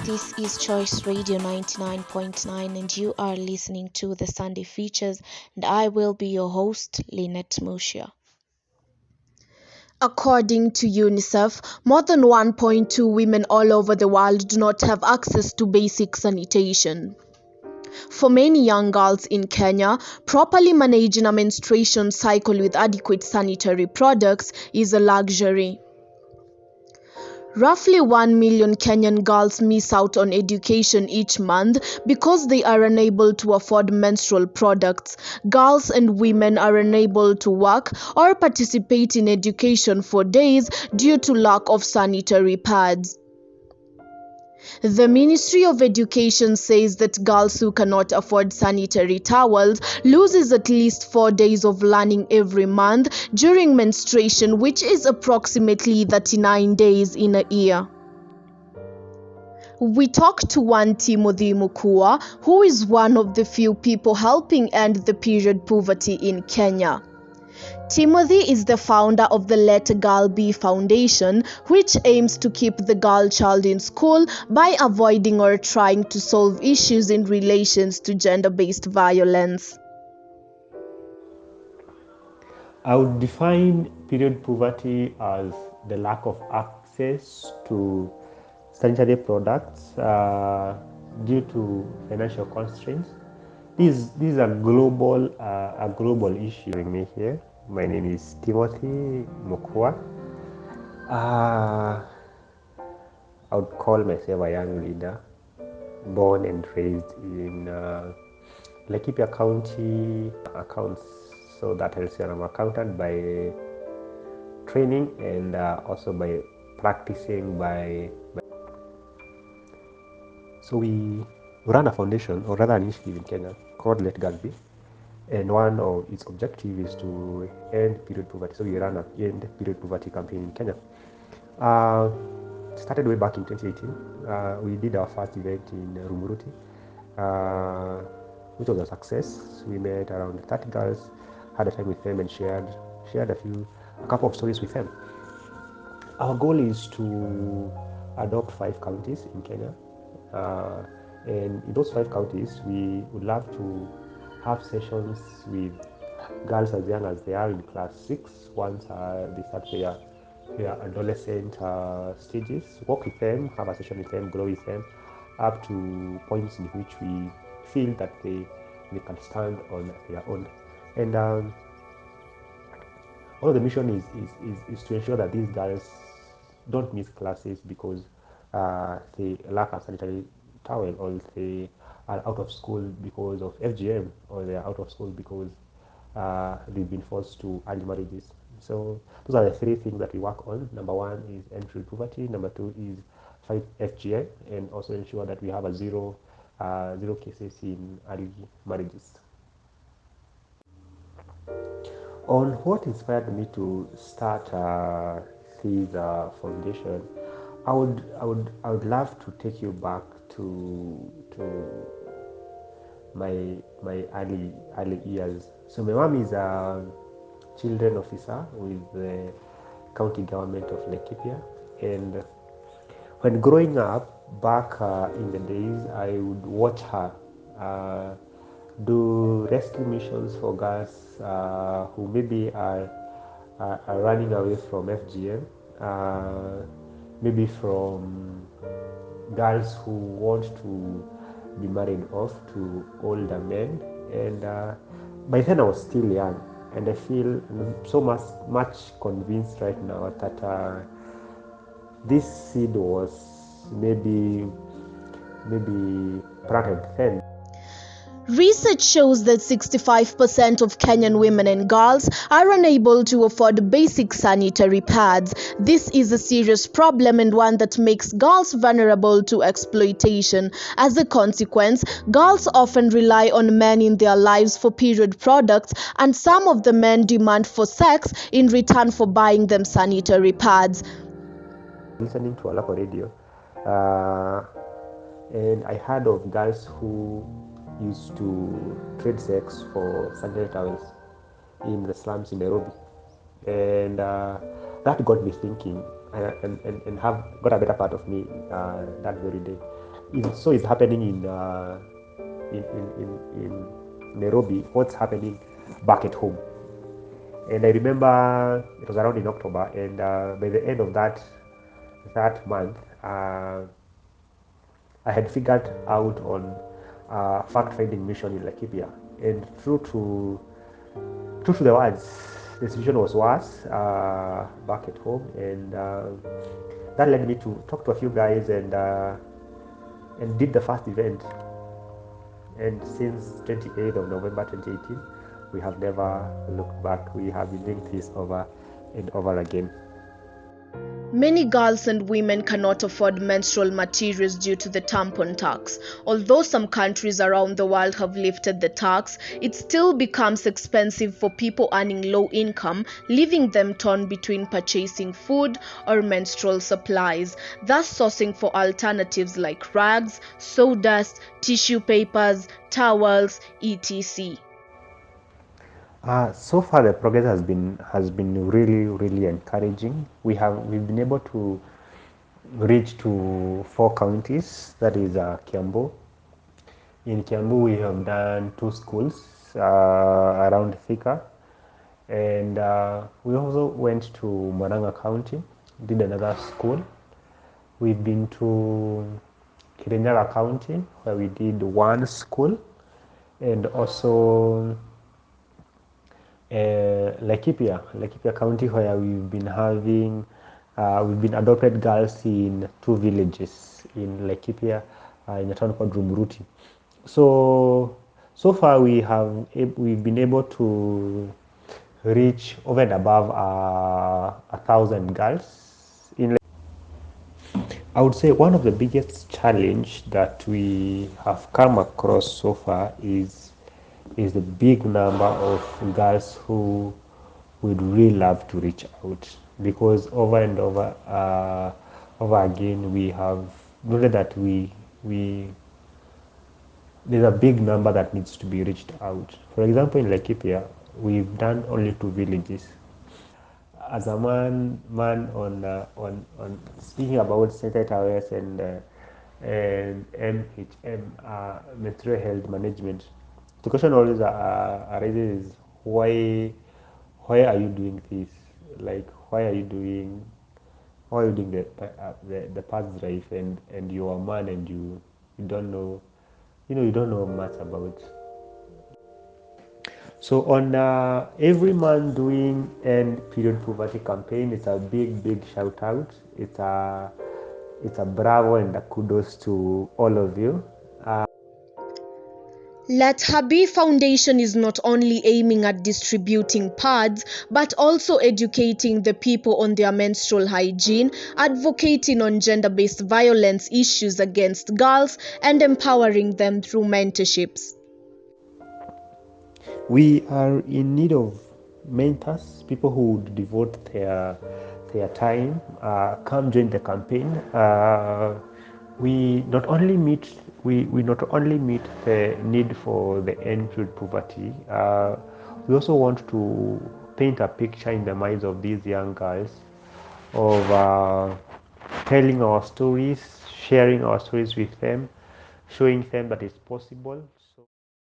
This is Choice Radio 99.9, and you are listening to the Sunday Features, and I will be your host, Lynette Mushia. According to UNICEF, more than 1.2 women all over the world do not have access to basic sanitation. For many young girls in Kenya, properly managing a menstruation cycle with adequate sanitary products is a luxury. Roughly 1 million Kenyan girls miss out on education each month because they are unable to afford menstrual products. Girls and women are unable to work or participate in education for days due to lack of sanitary pads. The Ministry of Education says that girls who cannot afford sanitary towels loses at least 4 days of learning every month during menstruation, which is approximately 39 days in a year. We talked to one Timothy Mukua, who is one of the few people helping end the period poverty in Kenya. Timothy is the founder of the Let a Girl Be Foundation, which aims to keep the girl child in school by avoiding or trying to solve issues in relations to gender-based violence. I would define period poverty as the lack of access to sanitary products due to financial constraints. This is a global issue. Me here. My name is Timothy Mukua. I would call myself a young leader, born and raised in Laikipia County, accounts. So that I say I'm an accountant by training and also by practicing So we run a foundation, or rather an initiative in Kenya called Let Girl Be, and one of its objective is to end period poverty. So we run an end period poverty campaign in Kenya. Started way back in 2018. We did our first event in Rumuruti, which was a success. We met around 30 girls, had a time with them, and shared a couple of stories with them. Our goal is to adopt 5 counties in Kenya. And in those 5 counties, we would love to have sessions with girls as young as they are in class 6 once they start their adolescent stages. Work with them, have a session with them, grow with them, up to points in which we feel that they can stand on their own. And one of the mission is to ensure that these girls don't miss classes because they lack a sanitary towel, or they are out of school because of FGM, or they are out of school because they've been forced to early marriages. So those are the 3 things that we work on. Number 1 is end poverty. Number 2 is fight FGM, and also ensure that we have a zero cases in early marriages. On what inspired me to start this foundation, I would love to take you back to my early years. So my mom is a children officer with the county government of Laikipia, and when growing up back in the days, I would watch her do rescue missions for girls who maybe are running away from FGM, maybe from girls who want to be married off to older men. And by then I was still young, and I feel so much convinced right now that this seed was maybe planted then. Research shows that 65% of Kenyan women and girls are unable to afford basic sanitary pads. This is a serious problem and one that makes girls vulnerable to exploitation. As a consequence, girls often rely on men in their lives for period products, and some of the men demand for sex in return for buying them sanitary pads. Listening to a local radio, and I heard of girls who used to trade sex for sanitary towels in the slums in Nairobi, and that got me thinking, and have got a better part of me that very day. so it's happening in Nairobi, what's happening back at home. And I remember it was around in October, and by the end of that month, I had figured out on fact-finding mission in Laikipia, and true to the words, the situation was worse back at home, and that led me to talk to a few guys and did the first event. And since 28th of November 2018, we have never looked back. We have been doing this over and over again. Many girls and women cannot afford menstrual materials due to the tampon tax. Although some countries around the world have lifted the tax, it still becomes expensive for people earning low income, leaving them torn between purchasing food or menstrual supplies, thus sourcing for alternatives like rags, sawdust, tissue papers, towels, etc. So far, the progress has been really encouraging. We've been able to reach to 4 counties. That is Kiambu. In Kiambu, we have done 2 schools around Thika, and we also went to Maranga County, did another school. We've been to Kirinyaga County, where we did 1 school, and also Laikipia County, where we've been adopted girls in 2 villages in Laikipia, in a town called Rumuruti. So far we've been able to reach over and above 1,000 girls in. I would say one of the biggest challenge that we have come across so far is the big number of girls who would really love to reach out, because over and over again we have noted that we there's a big number that needs to be reached out. For example, in Laikipia, we've done only 2 villages. As a man on speaking about sanitary awareness and MHM, menstrual health management, the question always arises is why are you doing this? Like, why are you doing the past drive, and you're a man and you don't know, you don't know much about. So on every man doing end period poverty campaign, it's a big shout out. It's a bravo and a kudos to all of you. Let Her Be Foundation is not only aiming at distributing pads, but also educating the people on their menstrual hygiene, advocating on gender-based violence issues against girls, and empowering them through mentorships. We are in need of mentors, people who would devote their time, come join the campaign. We not only meet we not only meet the need for the end to poverty. We also want to paint a picture in the minds of these young girls of telling our stories, sharing our stories with them, showing them that it's possible.